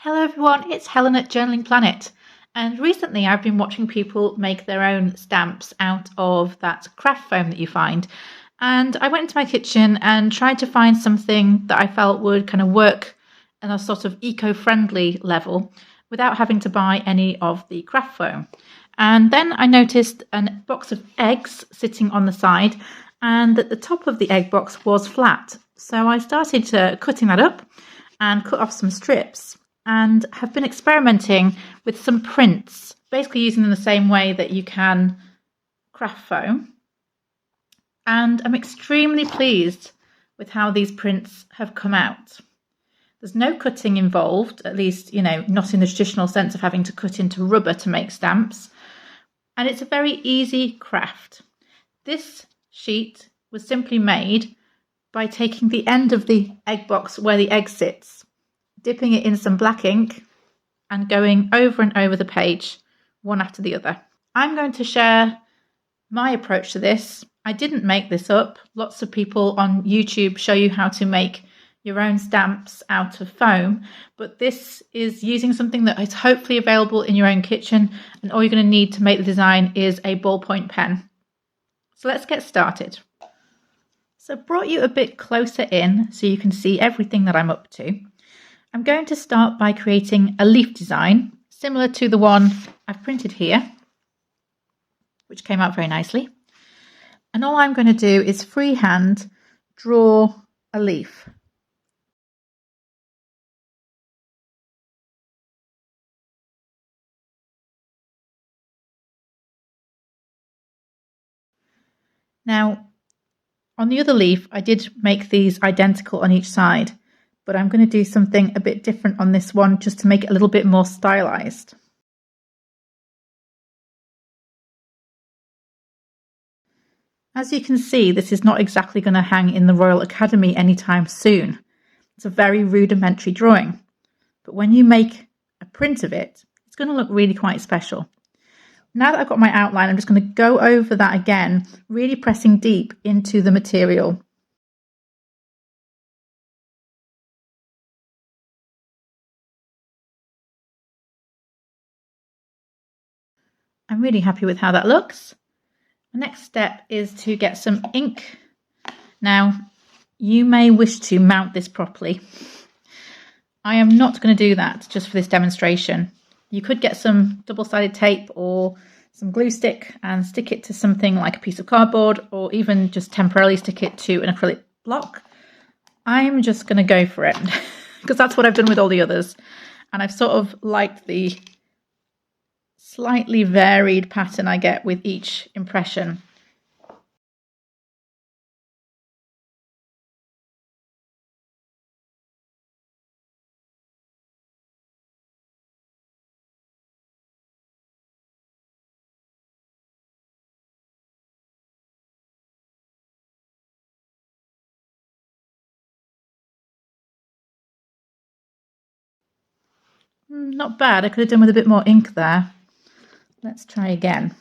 Hello everyone, it's Helen at Journaling Planet, and recently I've been watching people make their own stamps out of that craft foam that you find, and I went into my kitchen and tried to find something that I felt would kind of work on a sort of eco-friendly level without having to buy any of the craft foam. And then I noticed a box of eggs sitting on the side, and that the top of the egg box was flat. So I started cutting that up and cut off some strips, and have been experimenting with some prints, basically using them the same way that you can craft foam. And I'm extremely pleased with how these prints have come out. There's no cutting involved, at least, not in the traditional sense of having to cut into rubber to make stamps. And it's a very easy craft. This sheet was simply made by taking the end of the egg box where the egg sits, dipping it in some black ink and going over and over the page, one after the other. I'm going to share my approach to this. I didn't make this up. Lots of people on YouTube show you how to make your own stamps out of foam, but this is using something that is hopefully available in your own kitchen, and all you're going to need to make the design is a ballpoint pen. So let's get started. So I've brought you a bit closer in so you can see everything that I'm up to. I'm going to start by creating a leaf design similar to the one I've printed here, which came out very nicely. And all I'm going to do is freehand draw a leaf. Now, on the other leaf, I did make these identical on each side, but I'm going to do something a bit different on this one just to make it a little bit more stylized. As you can see, this is not exactly going to hang in the Royal Academy anytime soon. It's a very rudimentary drawing, but when you make a print of it, it's going to look really quite special. Now that I've got my outline, I'm just going to go over that again, really pressing deep into the material. I'm really happy with how that looks. The next step is to get some ink. Now, you may wish to mount this properly. I am not going to do that just for this demonstration. You could get some double-sided tape or some glue stick and stick it to something like a piece of cardboard, or even just temporarily stick it to an acrylic block. I'm just going to go for it because that's what I've done with all the others. And I've sort of liked the slightly varied pattern I get with each impression. Not bad. I could have done with a bit more ink there. Let's try again.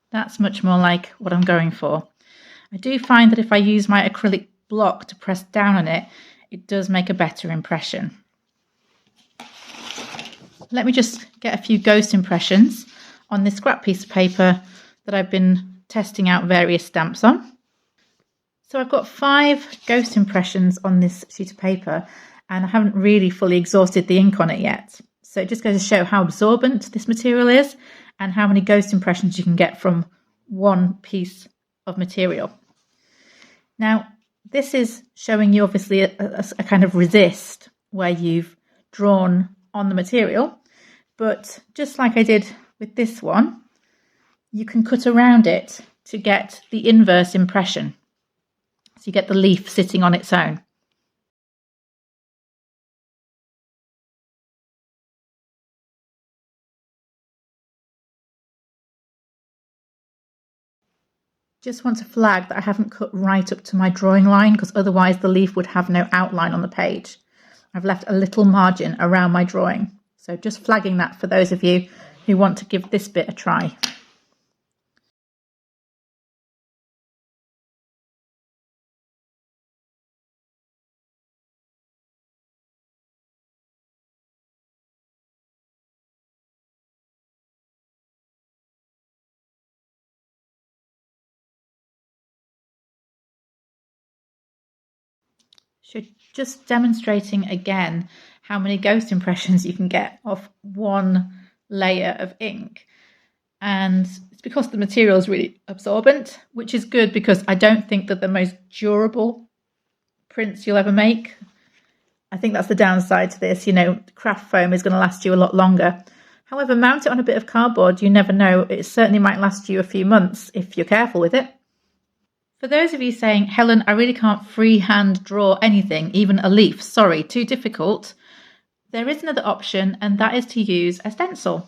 That's much more like what I'm going for. I do find that if I use my acrylic block to press down on it, it does make a better impression. Let me just get a few ghost impressions on this scrap piece of paper that I've been testing out various stamps on. So I've got 5 ghost impressions on this sheet of paper, and I haven't really fully exhausted the ink on it yet. So it just goes to show how absorbent this material is and how many ghost impressions you can get from one piece of material. Now, this is showing you obviously a kind of resist where you've drawn on the material, but just like I did with this one, you can cut around it to get the inverse impression. So you get the leaf sitting on its own. Just want to flag that I haven't cut right up to my drawing line, because otherwise the leaf would have no outline on the page. I've left a little margin around my drawing. So just flagging that for those of you who want to give this bit a try. So just demonstrating again how many ghost impressions you can get off one layer of ink. And it's because the material is really absorbent, which is good because I don't think that the most durable prints you'll ever make. I think that's the downside to this. You know, craft foam is going to last you a lot longer. However, mount it on a bit of cardboard. You never know. It certainly might last you a few months if you're careful with it. For those of you saying, Helen, I really can't freehand draw anything, even a leaf. Sorry, too difficult. There is another option, and that is to use a stencil.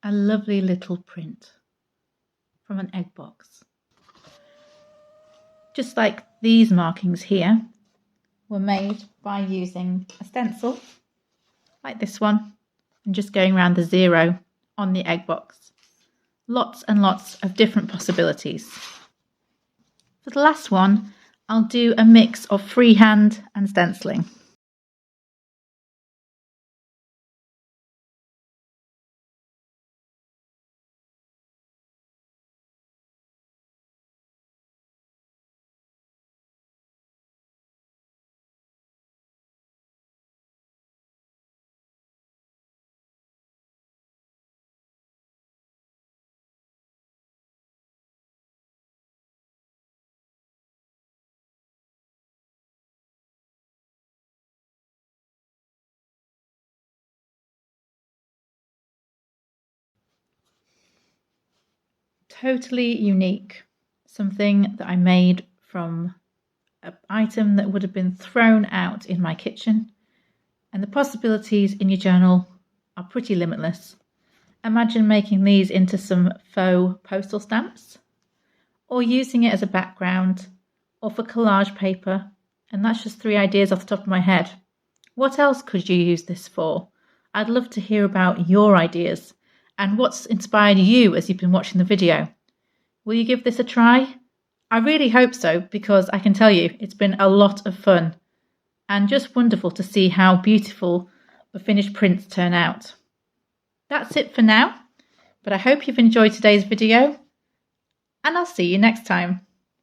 A lovely little print from an egg box. Just like these markings here were made by using a stencil like this one and just going around the 0 on the egg box. Lots and lots of different possibilities. For the last one, I'll do a mix of freehand and stenciling. Totally unique. Something that I made from an item that would have been thrown out in my kitchen. And the possibilities in your journal are pretty limitless. Imagine making these into some faux postal stamps, or using it as a background, or for collage paper. And that's just 3 ideas off the top of my head. What else could you use this for? I'd love to hear about your ideas and what's inspired you as you've been watching the video. Will you give this a try? I really hope so, because I can tell you it's been a lot of fun and just wonderful to see how beautiful the finished prints turn out. That's it for now, but I hope you've enjoyed today's video, and I'll see you next time.